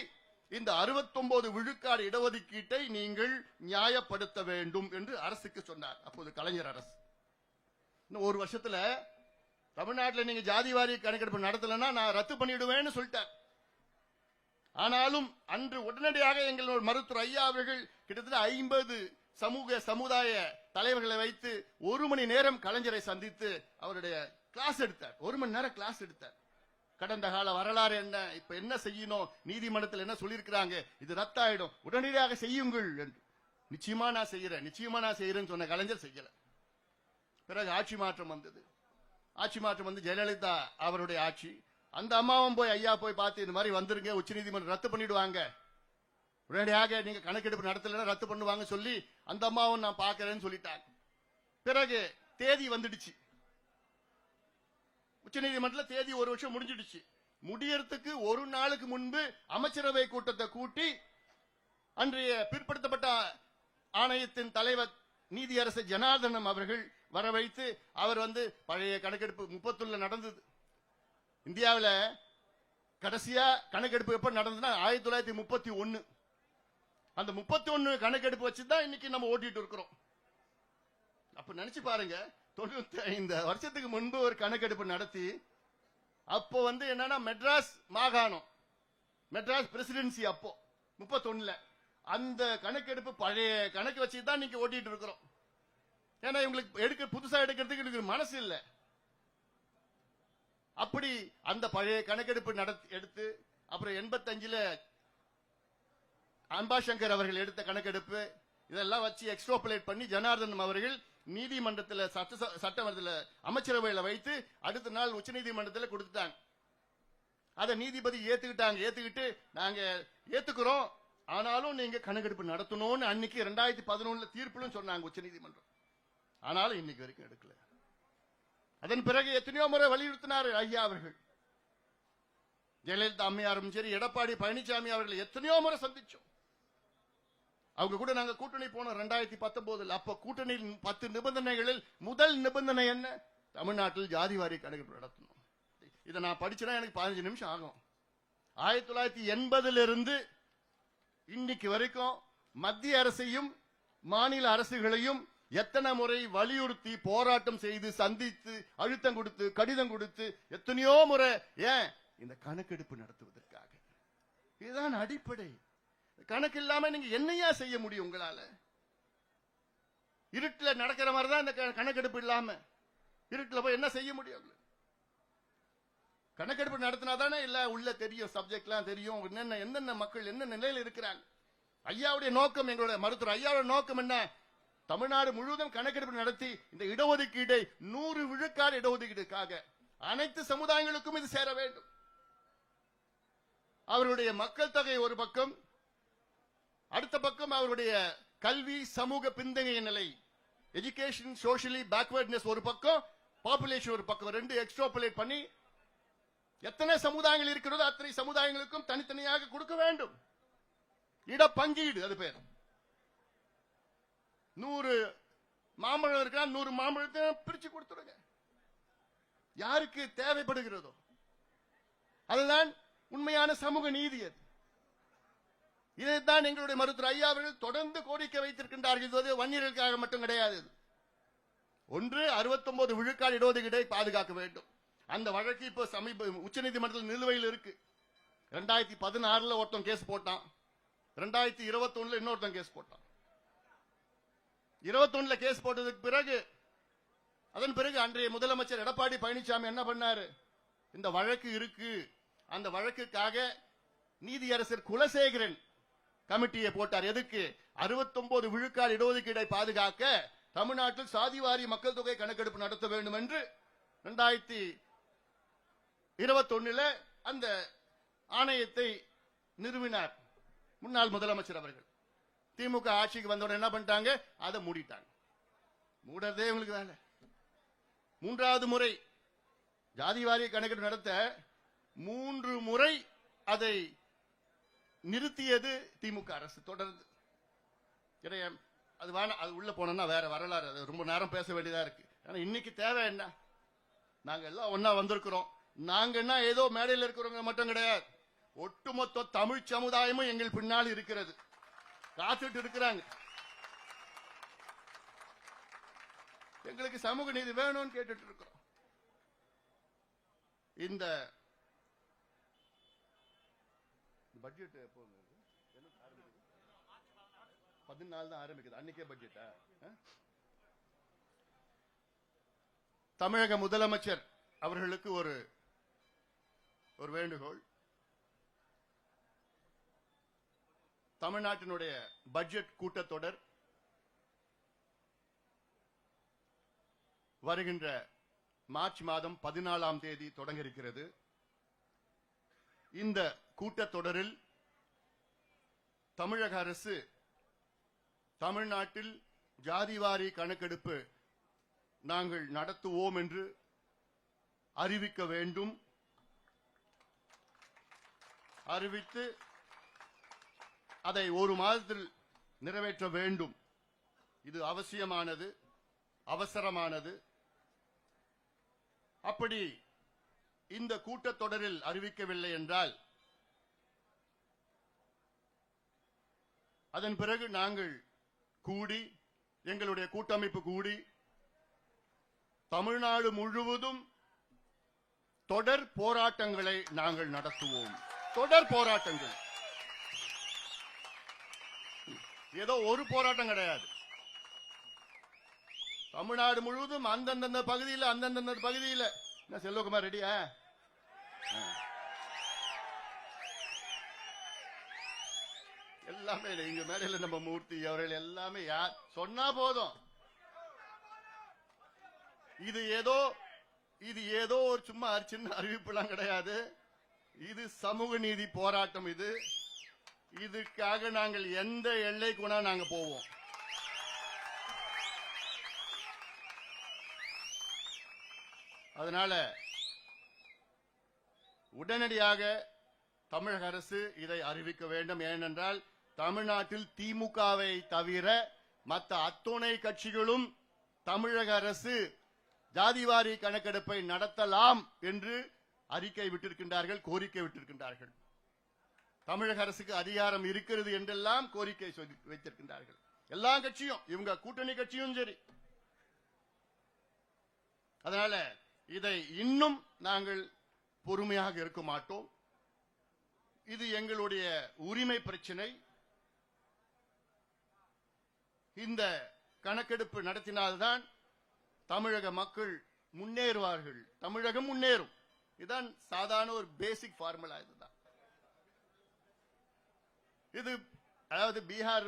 இந்த 69 விழுக்காடு இடஒதுக்கீட்டை நீங்கள் நியாயப்படுத்த வேண்டும் என்று அரசுக்கு சொன்னார். அப்போது கலைஞர் அரசு. இன்னும் ஒரு வருஷத்துல தமிழ்நாட்டில் நீங்க ஜாதிவாரி கணக்கெடுப்பு நடத்தலன்னா நான் ரத்து பண்ணிடுவேன்னு சொல்லிட்டார். ஆனாலும் அன்று உடனடியாக எங்கள் மருத்துவர் ஐயா அவர்கள் கிட்டத்தட்ட 50 சமுதாய தலைவர்களை வைத்து 1 மணி நேரம் கலைஞரை சந்தித்து அவருடைய கிளாஸ் எடுத்தார். 1 மணி நேரம் கிளாஸ் எடுத்தார். கடந்த கால வரலாறு என்ன, இப்ப என்ன செய்யணும், நீதிமன்றத்தில் என்ன சொல்லியிருக்கிறாங்க, இது ரத்தாயிடும், உடனடியாக செய்யுங்கள் என்று. நிச்சயமா நான் செய்யறேன்னு சொன்ன கலைஞர் செய்யல. பிறகு ஆட்சி மாற்றம் வந்தது. ஆட்சி மாற்றம் வந்து ஜெயலலிதா அவருடைய ஆட்சி. அந்த அம்மாவும் போய் ஐயா போய் பார்த்து இந்த மாதிரி வந்துருங்க, உச்சநீதிமன்றம் ரத்து பண்ணிடுவாங்க, உடனடியாக நீங்க கணக்கெடுப்பு நடத்தலைன்னா ரத்து பண்ணுவாங்க சொல்லி அந்த அம்மாவும் நான் பார்க்கறேன்னு சொல்லிட்டாங்க. பிறகு தேதி வந்துடுச்சு. உச்சநீதிமன்றத்தில் தேதி 1 வருஷம் முடிஞ்சிடுச்சு. முடியறதுக்கு ஒரு நாளுக்கு முன்பு அமைச்சரவை கூட்டத்தை கூட்டி அன்றைய பிற்படுத்தப்பட்ட ஆணையத்தின் தலைவர் நீதியரசர் ஜனார்தனம் அவர்கள் வர வைத்து அவர் வந்து பழைய கணக்கெடுப்பு 31 நடந்தது. இந்தியாவில் கடைசியா கணக்கெடுப்பு எப்ப நடந்ததுன்னா 1931. அந்த 31 கணக்கெடுப்பு வச்சுதான் இன்னைக்கு நம்ம ஓட்டிட்டு இருக்கிறோம். அப்ப நினைச்சு பாருங்க, 95 வருஷத்துக்கு முன்பு ஒரு கணக்கெடுப்பு நடத்தி அப்போ என்னன்னா மெட்ராஸ் மாகாணம், மெட்ராஸ் பிரசிடென்சி அப்போ 31ல அந்த கணக்கெடுப்பு பழைய கணக்கு வச்சு தான் நீங்க ஓட்டிட்டு இருக்கிறோம். ஏன்னா இவங்களுக்கு புதுசா எடுக்கிறதுக்கு எனக்கு மனசு இல்லை. அப்படி அந்த பழைய கணக்கெடுப்பு எடுத்து அப்புறம் 85ல அம்பாசங்கர் அவர்கள் எடுத்த கணக்கெடுப்பு இதெல்லாம் வச்சு எக்ஸ்ட்ராபுலேட் பண்ணி ஜனார்தன் அவர்கள் நீதிமன்றத்தில் சட்டமன்றத்தில் அமைச்சரவையில் வைத்து அடுத்த நாள் உச்ச நீதிமன்றத்தில் கொடுத்துட்டாங்க. அதை நீதிபதி ஏத்துக்கிட்டு நாங்க ஏத்துக்கிறோம், ஆனாலும் நீங்க கணக்கெடுப்பு நடத்தணும்னு அன்னைக்கு 2011 தீர்ப்புலும் சொன்னாங்க உச்ச நீதிமன்றம். ஆனாலும் இன்னைக்கு வரைக்கும் எடுக்கல. அதன் பிறகு எத்தனையோ முறை வலியுறுத்தினார் ஐயா அவர்கள். ஜெயலலிதா அம்மையாரும் சரி, எடப்பாடி பழனிசாமி அவர்கள் எத்தனையோ முறை சந்திச்சோம். அவங்க கூட நாங்க கூட்டணி போனோம் 2019. அப்ப கூட்டணியில் 10 நிபந்தனைகளில் முதல் நிபந்தனை என்ன? தமிழ்நாட்டில் ஜாதிவாரி கணக்கெடுப்பு நடத்தணும். இதை நான் படிச்சேன்னா எனக்கு 15 நிமிஷம் ஆகும். 1980 இன்னைக்கு வரைக்கும் மத்திய அரசையும் மாநில அரசுகளையும் எத்தனை முறை வலியுறுத்தி போராட்டம் செய்து சந்தித்து அழுத்தம் கொடுத்து கடிதம் கொடுத்து எத்தனையோ முறை, ஏன் இந்த கணக்கெடுப்பு நடத்துவதற்காக. இதுதான் அடிப்படை. கணக்கு இல்லாம நீங்க என்னையா செய்ய முடியும்? உங்களால இருட்டில் நடக்கிற மாதிரி தான் இந்த கணக்கெடுப்பு இல்லாம இருட்டில் போய் என்ன செய்ய முடியும்? கணக்கெடுப்பு நடத்தினாதானே இல்ல உள்ள தெரியும், சப்ஜெக்ட்லாம் தெரியும், என்னென்ன மக்கள் என்ன நிலையில் இருக்கிறாங்க. ஐயாவுடைய நோக்கம், எங்களுடைய மருத்துவர் ஐயாவுடைய நோக்கம் என்ன? தமிழ்நாடு முழுவதும் கணக்கெடுப்பு நடத்தி இந்த இடஒதுக்கீடை 100 விழுக்காடு இடஒதுக்கீடுக்காக அனைத்து சமுதாயங்களுக்கும் இது சேர வேண்டும். அவருடைய மக்கள் தொகை ஒரு பக்கம், அடுத்த பக்கம் அவருடைய கல்வி சமூக பின்தங்கிய நிலை, எஜுகேஷன் சோஷியலி பேக்வர்ட்னஸ் ஒரு பக்கம், பாப்புலேஷன் ஒரு பக்கம், ரெண்டு எக்ஸ்ட்ராபுலேட் பண்ணி எத்தனை சமுதாயங்கள் இருக்கிறதோ அத்தனை சமுதாயங்களுக்கும் தனித்தனியாக கொடுக்க வேண்டும். இட பங்கீடு அது பேர். 100 மாம்பழம் இருக்கா, 100 மாம்பழத்தை பிரிச்சு கொடுத்துருங்க யாருக்கு தேவைப்படுகிறதோ. அதுதான் உண்மையான சமூக நீதி. அது இதைத்தான் எங்களுடைய மருத்துவர் ஐயா அவர்கள் தொடர்ந்து கோரிக்கை வைத்திருக்கின்றார்கள். வன்னியர்களுக்காக மட்டும் கிடையாது. ஒன்று 69 விழுக்காடு இடஒதுக்கீட்டை பாதுகாக்க வேண்டும். அந்த வழக்கு இப்ப சமீப உச்சநீதிமன்றத்தில் நிலுவையில் இருக்கு. 2016 ஒருத்தன் கேஸ் போட்டான், 2021 இன்னொருத்தன் கேஸ் போட்டான். 21 கேஸ் போட்டதுக்கு பிறகு அதன் பிறகு அன்றைய முதலமைச்சர் எடப்பாடி பழனிசாமி என்ன பண்ணாரு? இந்த வழக்கு இருக்கு, அந்த வழக்குக்காக நீதியரசர் குலசேகரன் கமிட்டியை போட்டார். எதுக்கு? 69 விழுக்காடு இடஒதுக்கீடை பாதுகாக்க தமிழ்நாட்டில் சாதிவாரி மக்கள் தொகை கணக்கெடுப்பு நடத்த வேண்டும் என்று 2021 அந்த ஆணையத்தை நிறுவினார் முன்னாள் முதலமைச்சர் அவர்கள். திமுக ஆட்சிக்கு வந்தவுடன் என்ன பண்ணிட்டாங்க? அதை மூடிட்டாங்க. மூடறதே உங்களுக்கு வேலை. 3வது முறை ஜாதிவாரி கணக்கெடுப்பு நடத்த 3 முறை அதை நிறுத்தியது திமுக அரசு. தொடர்ந்து அது வேணாம், அது உள்ள போனோம்னா வேற வரலாறு, அது ரொம்ப நேரம் பேச வேண்டியதா இருக்கு. ஆனா இன்னைக்கு தேவை என்ன? நாங்க எல்லாம் ஒன்னா வந்திருக்கிறோம். நாங்க என்ன ஏதோ மேடையில் இருக்கிறவங்க மட்டும் கிடையாது, ஒட்டுமொத்த தமிழ் சமுதாயமும் எங்கள் பின்னால் இருக்கிறது, காத்துட்டு இருக்கிறாங்க. எங்களுக்கு சமூக நீதி வேணும்னு கேட்டுட்டு இருக்கிறோம். இந்த பட்ஜெட் எப்போ 14 தான் ஆரம்பிக்குது. அன்னைக்கே பட்ஜெட்டா? தமிழக முதலமைச்சர் அவர்களுக்கு ஒரு வேண்டுகோள். தமிழ்நாட்டினுடைய பட்ஜெட் கூட்டத்தொடர் வருகின்ற மார்ச் மாதம் 14ஆம் தேதி தொடங்க இருக்கிறது. இந்த கூட்டத்தொடரில் தமிழக அரசு தமிழ்நாட்டில் ஜாதிவாரி கணக்கெடுப்பு நாங்கள் நடத்துவோம் என்று அறிவிக்க வேண்டும். அறிவித்து அதை 1 மாதத்தில் நிறைவேற்ற வேண்டும். இது அவசியமானது, அவசரமானது. அப்படி இந்த கூட்டத்தொடரில் அறிவிக்கவில்லை என்றால் அதன் பிறகு நாங்கள் கூடி, எங்களுடைய கூட்டமைப்பு கூடி தமிழ்நாடு முழுவதும் தொடர் போராட்டங்களை நாங்கள் நடத்துவோம். தொடர் போராட்டங்கள். ஏதோ ஒரு போராட்டம் கிடையாது. தமிழ்நாடு முழுவதும் அந்தந்த பகுதியில் என்ன செல்வகுமார் ரெடியா? எல்லாமே இங்க மேடையில் நம்ம மூர்த்தி அவர்கள் எல்லாமே யார் சொன்னா போதும். இது ஏதோ ஒரு சும்மா சின்ன அறிவிப்புலாம் கிடையாது. இது சமூக நீதி போராட்டம். இதுக்காக நாங்கள் எந்த எல்லைக்குனா நாங்க போவோம். அதனால உடனடியாக தமிழக அரசு இதை அறிவிக்க வேண்டும். ஏனென்றால் தமிழ்நாட்டில் திமுகவை தவிர மற்ற அத்துணை கட்சிகளும் தமிழக அரசு ஜாதிவாரி கணக்கெடுப்பை நடத்தலாம் என்று அறிக்கை விட்டிருக்கின்றார்கள், கோரிக்கை விட்டிருக்கின்றார்கள். தமிழக அரசுக்கு அதிகாரம் இருக்கிறது என்றெல்லாம் கோரிக்கை வைத்திருக்கின்றார்கள். எல்லா கட்சியும், இவங்க கூட்டணி கட்சியும் சரி. அதனால இதை இன்னும் நாங்கள் பொறுமையாக இருக்க மாட்டோம். இது எங்களுடைய உரிமை பிரச்சனை. இந்த கணக்கெடுப்பு நடத்தினால்தான் தமிழக மக்கள் முன்னேறுவார்கள், தமிழகம் முன்னேறும். இதுதான் சாதாரண ஒரு பேசிக் ஃபார்முலா. இதுதான். இது அதாவது பீகார்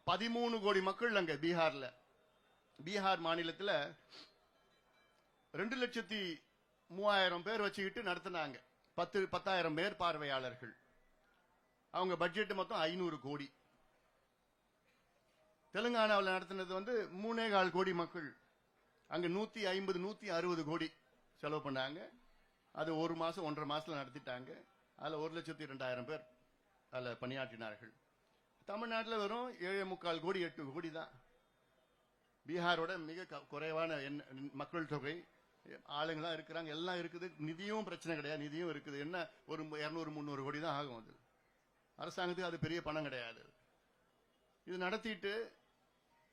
13 கோடி மக்கள் அங்க பீகார் மாநிலத்தில் 2,03,000 பேர் வச்சுக்கிட்டு நடத்தினாங்க. 10,000 பேர் பார்வையாளர்கள். அவங்க பட்ஜெட் மொத்தம் 500 கோடி. தெலுங்கானாவில் நடத்தினது 3,4 கோடி மக்கள். அங்க 150 160 கோடி செலவு பண்ணாங்க. அது 1 மாசம் 1.5 மாசத்துல நடத்திட்டாங்க. அதுல 1,02,000 பேர் அதுல பணியாற்றினார்கள். தமிழ்நாட்டில் வெறும் 7.25 கோடி 8 கோடி தான். பீகாரோட மிக குறைவான மக்கள் தொகை, ஆளுங்களா இருக்கிறாங்க, எல்லாம் இருக்குது. நிதியும் பிரச்சனை கிடையாது, நிதியும் இருக்குது. என்ன ஒரு 200-300 கோடி தான் ஆகும். அது அரசாங்கத்துக்கு அது பெரிய பணம் கிடையாது. இது நடத்திட்டு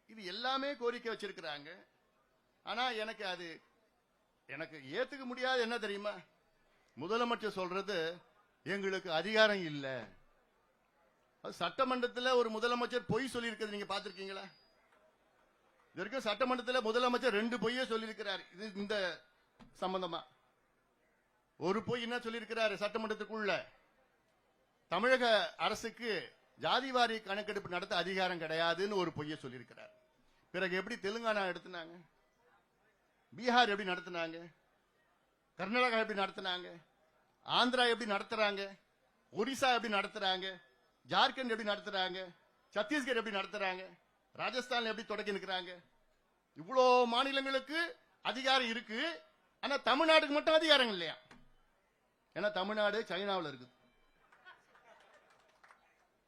இது எல்லாமே கோரிக்கை வச்சிருக்கிறாங்க. ஆனா எனக்கு ஏத்துக்க முடியாது. என்ன தெரியுமா? முதலமைச்சர் சொல்றது எங்களுக்கு அதிகாரம் இல்ல. சட்டமன்றத்தில் ஒரு முதலமைச்சர் பொய் சொல்லி இருக்கிறது நீங்க பாத்திருக்கீங்களா? இதற்கு சட்டமன்றத்தில் முதலமைச்சர் 2 பொய்யே சொல்லியிருக்கிறார். இது இந்த சம்பந்தமா ஒரு பொய் என்ன சொல்லியிருக்கிறார்? சட்டமன்றத்துக்குள்ள தமிழக அரசுக்கு ஜாதிவாரி கணக்கெடுப்பு நடத்த அதிகாரம் கிடையாதுன்னு ஒரு பொய்யை சொல்லியிருக்கிறார். பிறகு எப்படி தெலுங்கானா எடுத்துனாங்க? பீகார் எப்படி நடத்தினாங்க? கர்நாடகா எப்படி நடத்தினாங்க? ஆந்திரா எப்படி நடத்துறாங்க? ஒடிசா எப்படி நடத்துறாங்க? ஜார்க்கண்ட் எப்படி நடத்துறாங்க? சத்தீஸ்கர் எப்படி நடத்துறாங்க? ராஜஸ்தான் எப்படி தொடக்கி நிற்கிறாங்க? இவ்வளோ மாநிலங்களுக்கு அதிகாரம் இருக்கு. ஆனா தமிழ்நாட்டுக்கு மட்டும் அதிகாரம் இல்லையா? ஏன்னா தமிழ்நாடு சைனாவில் இருக்குது.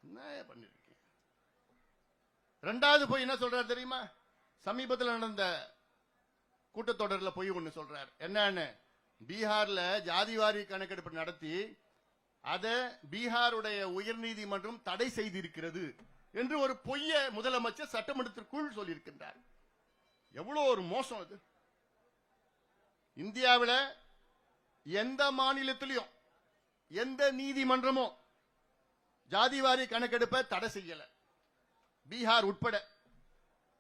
என்ன பண்ணிருக்கீங்க? ரெண்டாவது போய் என்ன சொல்றாரு தெரியுமா? சமீபத்தில் நடந்த கூட்டத்தொடரில் போய் ஒன்னு சொல்றார். என்னன்னு, பீகார்ல ஜாதிவாரி கணக்கெடுப்பு நடத்தி அதை பீகாருடைய உயர்நீதிமன்றம் தடை செய்திருக்கிறது என்று ஒரு பொய்ய முதலமைச்சர் சட்டமன்றத்திற்குள் சொல்லியிருக்கின்றார். எவ்வளவு ஒரு மோசம் அது! இந்தியாவில் எந்த மாநிலத்திலும் எந்த நீதிமன்றமும் ஜாதிவாரி கணக்கெடுப்பை தடை செய்யல, பீகார் உட்பட.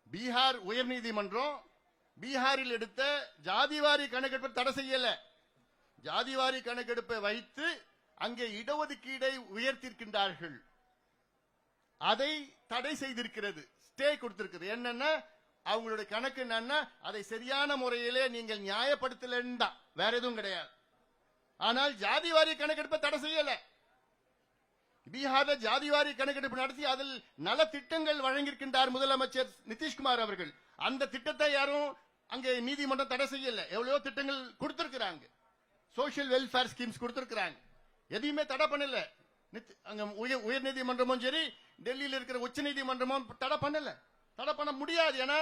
பீகார் உயர்நீதிமன்றம் பீகாரில் எடுத்த ஜாதிவாரி கணக்கெடுப்பை தடை செய்யல. ஜாதிவாரி கணக்கெடுப்பை வைத்து அங்கே இடஒதுக்கீடை உயர்த்திருக்கின்றார்கள். அதை தடை செய்திருக்கிறது, ஸ்டே கொடுத்திருக்கிறது. என்னன்னா அவங்களுடைய கணக்கு என்னன்னா அதை சரியான முறையிலே நீங்கள் நியாயப்படுத்தலன்னு தான், வேற எதுவும் கிடையாது. ஆனால் ஜாதிவாரி கணக்கெடுப்பை தடை செய்யல. பீகார்ல ஜாதிவாரி கணக்கெடுப்பு நடத்தி அதில் நல திட்டங்கள் வழங்கியிருக்கின்றார் முதலமைச்சர் நிதிஷ்குமார் அவர்கள். அந்த திட்டத்தை யாரும் அங்கே நீதிமன்றம் தடை செய்யல. எவ்வளவோ திட்டங்கள் கொடுத்திருக்கிறாங்க, சோசியல் வெல்ஃபேர் ஸ்கீம்ஸ் கொடுத்திருக்கிறாங்க. எதையுமே தடை பண்ணல. அங்க உயர் நீதிமன்றமும் சரி, டெல்லியில் இருக்கிற உச்ச நீதிமன்றமும் தடை பண்ணல. தடை பண்ண முடியாது. ஏன்னா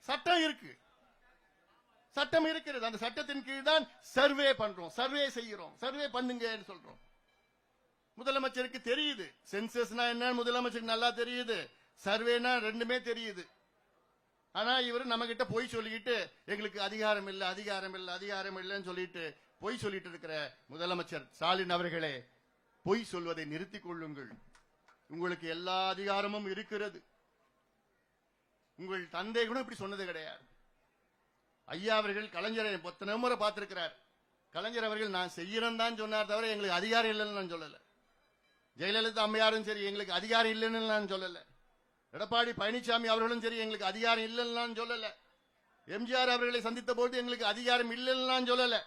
சட்டம் இருக்கு, சட்டம் இருக்கிறது. அந்த சட்டத்தின் கீழ் தான் சர்வே பண்றோம், சர்வே செய்யறோம். சர்வே பண்ணுங்க சொல்றோம். முதலமைச்சருக்கு தெரியுது சென்சஸ்னா என்ன, முதலமைச்சருக்கு நல்லா தெரியுது. சர்வேனா ரெண்டுமே தெரியுது. ஆனா இவரு நம்ம கிட்ட பொய் சொல்லிக்கிட்டு எங்களுக்கு அதிகாரம் இல்லை அதிகாரம் இல்லை அதிகாரம் இல்லைன்னு சொல்லிட்டு பொய் சொல்லிட்டு இருக்கிற முதலமைச்சர் ஸ்டாலின் அவர்களே, பொய் சொல்வதை நிறுத்திக் கொள்ளுங்கள். உங்களுக்கு எல்லா அதிகாரமும் இருக்கிறது. உங்கள் தந்தை கூட இப்படி சொன்னது கிடையாது. ஐயா அவர்கள் கலைஞரை 10 முறை பார்த்திருக்கிறார். கலைஞர் அவர்கள் நான் செய்யறேன் தான் சொன்னார் தவிர எங்களுக்கு அதிகாரம் இல்லைன்னு நான் சொல்லல. ஜெயலலிதா அம்மையாரும் சரி எங்களுக்கு அதிகாரம் இல்லைன்னு நான் சொல்லல. எடப்பாடி பழனிசாமி அவர்களும் சரி எங்களுக்கு அதிகாரம் இல்லைன்னு நான் சொல்லல. எம்ஜிஆர் அவர்களை சந்தித்த போது எங்களுக்கு அதிகாரம் இல்லைன்னு நான் சொல்லல.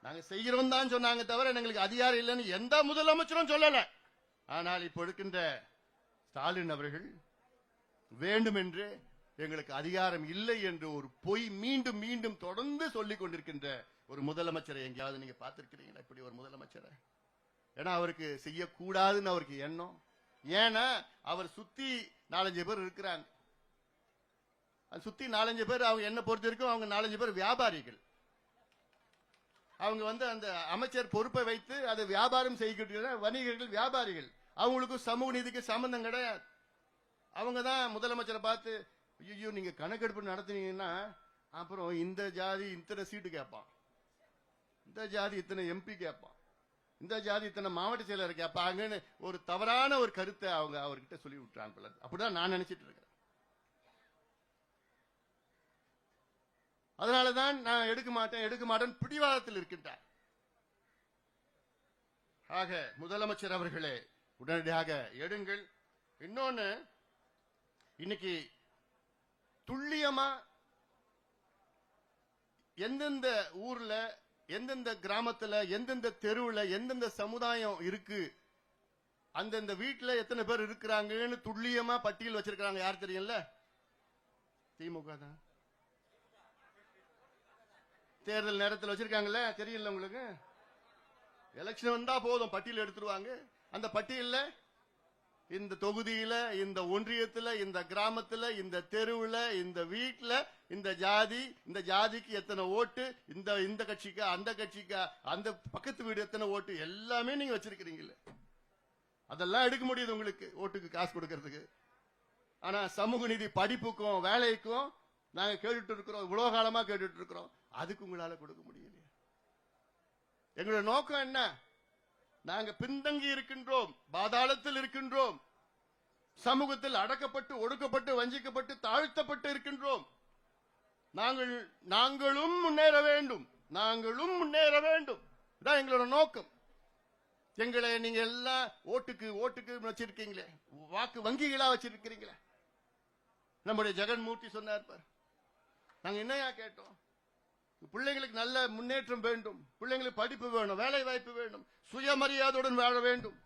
நாங்க செய்கிறோம் தான் சொன்னாங்க தவிர எங்களுக்கு அதிகாரம் இல்லைன்னு எந்த முதலமைச்சரும் சொல்லல. ஆனால் இப்ப இருக்கின்ற ஸ்டாலின் அவர்கள் வேண்டுமென்று எங்களுக்கு அதிகாரம் இல்லை என்று ஒரு பொய் மீண்டும் மீண்டும் தொடர்ந்து சொல்லிக் கொண்டிருக்கின்ற ஒரு முதலமைச்சரை எங்கேயாவது நீங்க பார்த்திருக்கிறீங்களா? இப்படி ஒரு முதலமைச்சரை. ஏன்னா அவருக்கு செய்யக்கூடாதுன்னு அவருக்கு எண்ணம். ஏன்னா அவர் சுத்தி 4-5 பேர் இருக்கிறாங்க. சுத்தி 4-5 பேர் அவங்க என்ன பொறுத்த வரைக்கும் அவங்க 4-5 பேர் வியாபாரிகள். அவங்க அந்த அமைச்சர் பொறுப்பை வைத்து அதை வியாபாரம் செய்கின்ற வணிகர்கள், வியாபாரிகள். அவங்களுக்கு சமூக நீதிக்கு சம்பந்தம் கிடையாது. அவங்க தான் முதலமைச்சரை பார்த்து, ஐயோ நீங்க கணக்கெடுப்பு நடத்தினீங்கன்னா அப்புறம் இந்த ஜாதி இத்தனை சீட்டு கேட்பான், இந்த ஜாதி இத்தனை எம்பி கேட்பான், இந்த ஜாதி இத்தனை மாவட்ட செயலர் கேட்பாங்கன்னு ஒரு தவறான ஒரு கருத்தை அவங்க அவர்கிட்ட சொல்லி விட்டுறாங்க. அப்படிதான் நான் நினைச்சிட்டு இருக்கேன். அதனாலதான் நான் எடுக்க மாட்டேன் பிடிவாதத்தில் இருக்கின்றார். ஆக முதலமைச்சர் அவர்களே உடனடியாக எடுங்கள். இன்னொன்னு, இன்னைக்கு துல்லியமா எந்தெந்த ஊர்ல, எந்தெந்த கிராமத்துல, எந்தெந்த தெருவுல, எந்தெந்த சமுதாயம் இருக்கு, அந்தந்த வீட்டுல எத்தனை பேர் இருக்கிறாங்கன்னு துல்லியமா பட்டியல் வச்சிருக்காங்க. யார் தெரியும்ல? திமுக தான். தேர்தல் நேரத்தில் வச்சிருக்காங்கல்ல, தெரியல உங்களுக்கு? எலெக்ஷன் வந்தா போதும் பட்டியல் எடுத்துருவாங்க. அந்த பட்டியல்ல இந்த தொகுதியில, இந்த ஒன்றியத்துல, இந்த கிராமத்துல, இந்த தெருவுல, இந்த வீட்டுல, இந்த ஜாதி, இந்த ஜாதிக்கு எத்தனை ஓட்டு, இந்த கட்சிக்கா, அந்த கட்சிக்கா, அந்த பக்கத்து வீடு எத்தனை ஓட்டு, எல்லாமே நீங்க வச்சிருக்கிறீங்களே. அதெல்லாம் எடுக்க முடியுது உங்களுக்கு ஓட்டுக்கு காசு கொடுக்கறதுக்கு. ஆனா சமூக நீதி படிப்புக்கும் வேலைக்கும் நாங்க கேட்டுட்டு இருக்கிறோம், இவ்வளவு காலமா கேட்டுட்டு இருக்கிறோம். அதுக்கு உங்களால கொடுக்க முடியலையே. எங்களுடைய நோக்கம் என்ன? நாங்க பின்தங்கி இருக்கின்றோம், பாதாளத்தில் இருக்கின்றோம், சமூகத்தில் அடக்கப்பட்டு, ஒடுக்கப்பட்டு, வஞ்சிக்கப்பட்டு, தாழ்த்தப்பட்டு இருக்கின்றோம். நாங்களும் முன்னேற வேண்டும், நாங்களும் முன்னேற வேண்டும். இதான் எங்களோட நோக்கம். எங்களை நீங்க எல்லாம் ஓட்டுக்கு வச்சிருக்கீங்களே, வாக்கு வங்கிகளா வச்சிருக்கிறீங்களே. நம்முடைய ஜெகன்மூர்த்தி சொன்னார் பார், நாங்க என்னையா கேட்டோம்? பிள்ளைங்களுக்கு நல்ல முன்னேற்றம் வேண்டும், பிள்ளைங்களுக்கு படிப்பு வேணும், வேலை வாய்ப்பு வேண்டும், சுயமரியாதையுடன் வாழ வேண்டும்.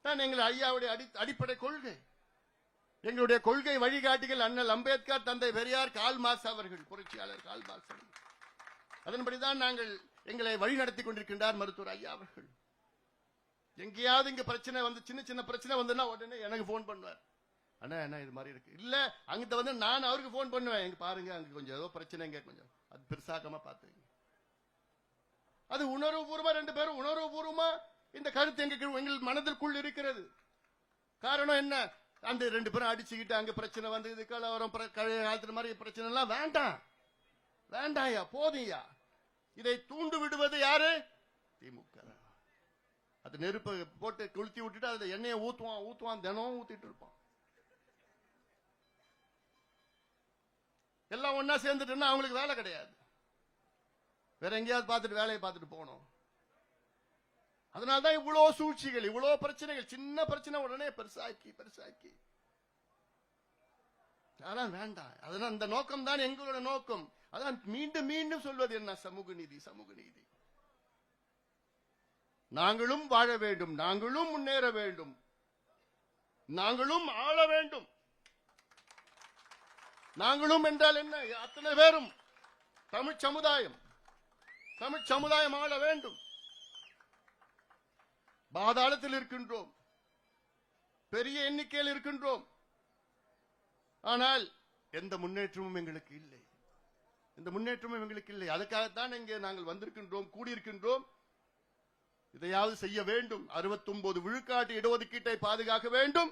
தான் எங்கள் ஐயாவுடைய அடிப்படை கொள்கை. எங்களுடைய கொள்கை வழிகாட்டிகள் அண்ணல் அம்பேத்கர், தந்தை பெரியார், கால் மார்க்ஸ் அவர்கள், புரட்சியாளர் கால் மார்க்ஸ் அவர்கள். அதன்படிதான் நாங்கள் எங்களை வழிநடத்தி கொண்டிருக்கின்றார் மருத்துவர் ஐயா அவர்கள். எங்கேயாவது இங்க பிரச்சனை சின்ன பிரச்சனை வந்துன்னா உடனே எனக்கு போன் பண்ணுவார். அண்ணா என்ன இது மாதிரி இருக்கு, இல்ல அங்கிட்ட நான் அவருக்கு போன் பண்ணுவேன், எங்க பாருங்க அங்க கொஞ்சம் ஏதோ பிரச்சனைங்க, கொஞ்சம் அது பெருசாக்கமா பாத்துங்க. அது உணர்வுபூர்வமா, 2 பேரும் உணர்வுபூர்வமா இந்த கருத்து எங்கள் மனதிற்குள் இருக்கிறது. காரணம் என்ன? அந்த 2 பேரும் அடிச்சுக்கிட்டு அங்க பிரச்சனை வந்து இது கலவரம் காலத்துல மாதிரி பிரச்சனை எல்லாம் வேண்டாம், வேண்டாயா, போதியா. இதை தூண்டு விடுவது யாரு? திமுக. அது நெருப்பை போட்டு கொளுத்தி விட்டுட்டு அதுல எண்ணெயை ஊத்துவான், தினம் ஊத்திட்டு இருப்பான். எல்லாம் ஒன்னா சேர்ந்துட்டுன்னா அவங்களுக்கு வேலை கிடையாது, வேற எங்கேயாவது பார்த்துட்டு வேலையை பார்த்துட்டு போகணும். அதனால்தான் இவ்வளவு சூழ்ச்சிகள், இவ்வளவு பிரச்சனைகள். சின்ன பிரச்சனை உடனே பெருசாக்கி அதெல்லாம் வேண்டாம். அதனால் அந்த நோக்கம் தான் எங்களோட நோக்கம். அதான் மீண்டும் மீண்டும் சொல்வது என்ன? சமூக நீதி, சமூக நீதி. நாங்களும் வாழ வேண்டும், நாங்களும் முன்னேற வேண்டும், நாங்களும் ஆள வேண்டும். நாங்களும் என்றால் என்ன? அத்தனை பேரும் தமிழ் சமுதாயம் ஆள வேண்டும். பாதாளத்தில் இருக்கின்றோம், பெரிய எண்ணிக்கையில் இருக்கின்றோம். ஆனால் எந்த முன்னேற்றமும் எங்களுக்கு இல்லை, எந்த முன்னேற்றமும் எங்களுக்கு இல்லை. அதுக்காகத்தான் இங்கே நாங்கள் வந்திருக்கின்றோம், கூடியிருக்கின்றோம். இதையாவது செய்ய வேண்டும். 69 விழுக்காட்டு இடஒதுக்கீட்டை பாதுகாக்க வேண்டும்.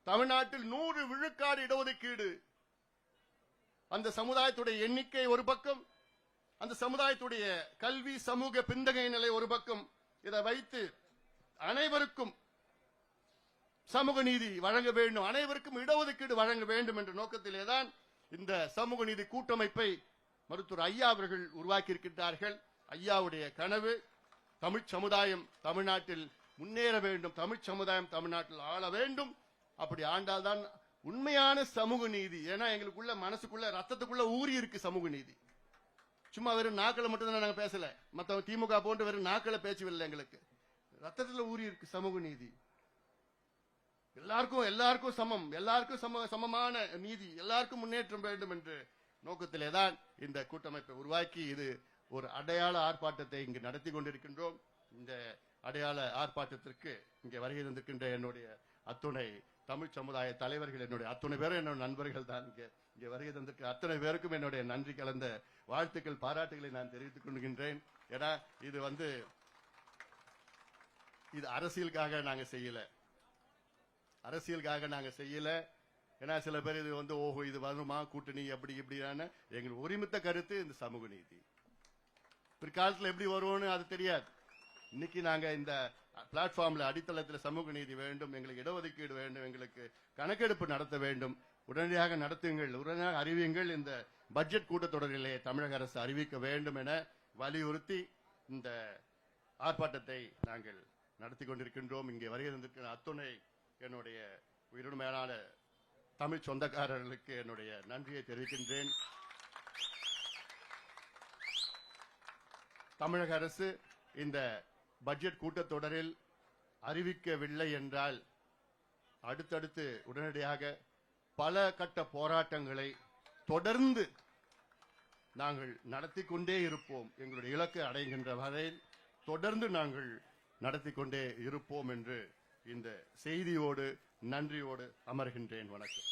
தமிழ்நாட்டில் 100 விழுக்காடு இடஒதுக்கீடு. அந்த சமுதாயத்துடைய எண்ணிக்கை ஒரு பக்கம், அந்த சமுதாயத்துடைய கல்வி சமூக பின்தங்கிய நிலை ஒரு பக்கம். இதை வைத்து அனைவருக்கும் சமூக நீதி வழங்க வேண்டும், அனைவருக்கும் இடஒதுக்கீடு வழங்க வேண்டும் என்ற நோக்கத்திலேதான் இந்த சமூக நீதி கூட்டமைப்பை மருத்துவர் ஐயா அவர்கள் உருவாக்கி இருக்கின்றார்கள். ஐயாவுடைய கனவு தமிழ் சமுதாயம் தமிழ்நாட்டில் முன்னேற வேண்டும், தமிழ் சமுதாயம் தமிழ்நாட்டில் ஆள வேண்டும். அப்படி ஆண்டால்தான் உண்மையான சமூக நீதி. ஏன்னா எங்களுக்குள்ள மனசுக்குள்ள ரத்தத்துக்குள்ள ஊறி இருக்கு சமூக நீதி. சும்மா வெறும் நாக்களை மட்டும் தான் நாங்க பேசல, மத்தவங்க திமுக போன்று வெறும் நாக்களை பேச்சவில்லை. எங்களுக்கு ரத்தத்துல ஊறி இருக்கு சமூக நீதி. எல்லாருக்கும் சமம், எல்லாருக்கும் சமமான நீதி, எல்லாருக்கும் முன்னேற்றம் வேண்டும் என்ற நோக்கத்திலேதான் இந்த கூட்டமைப்பை உருவாக்கி இது ஒரு அடையாள ஆர்ப்பாட்டத்தை இங்கு நடத்தி கொண்டிருக்கின்றோம். இந்த அடையாள ஆர்ப்பாட்டத்திற்கு இங்கே வருகை தந்திருக்கின்ற என்னுடைய அத்துணை தமிழ் சமுதாய தலைவர்கள், என்னுடைய அத்துணை பேரும் என்னோட நண்பர்கள் தான். இங்கே வருகை தந்திருக்கிற அத்தனை பேருக்கும் என்னுடைய நன்றி கலந்த வாழ்த்துக்கள், பாராட்டுகளை நான் தெரிவித்துக் கொள்கின்றேன். ஏன்னா இது அரசியலுக்காக நாங்க செய்யல, ஏன்னா சில பேர் இது ஓஹோ இது வருமா கூட்டணி அப்படி இப்படியான எங்களுக்கு ஒருமித்த கருத்து இந்த சமூக நீதி. பிற்காலத்தில் எப்படி வருவோம்னு அது தெரியாது. இன்னைக்கு நாங்க இந்த பிளாட்ஃபார்ம்ல அடித்தளத்தில் சமூக நீதி வேண்டும், எங்களுக்கு இடஒதுக்கீடு வேண்டும், எங்களுக்கு கணக்கெடுப்பு நடத்த வேண்டும், உடனடியாக நடத்துங்கள், உடனடியாக அறிவியுங்கள், இந்த பட்ஜெட் கூட்டத்தொடரிலே தமிழக அரசு அறிவிக்க வேண்டும் என வலியுறுத்தி இந்த ஆர்ப்பாட்டத்தை நாங்கள் நடத்தி கொண்டிருக்கின்றோம். இங்கே வருகை தந்திருக்கிற அத்துணை என்னுடைய உயிரினுமையான தமிழ் சொந்தக்காரர்களுக்கு என்னுடைய நன்றியை தெரிவிக்கின்றேன். தமிழக அரசு இந்த பட்ஜெட் கூட்டத்தொடரில் அறிவிக்கவில்லை என்றால் அடுத்தடுத்து உடனடியாக பல கட்ட போராட்டங்களை தொடர்ந்து நாங்கள் நடத்தி கொண்டே இருப்போம். எங்களுடைய இலக்கு அடைகின்ற வரையில் தொடர்ந்து நாங்கள் நடத்தி கொண்டே இருப்போம் என்று இந்த செய்தியோடு நன்றியோடு அமர்கின்றேன். வணக்கம்.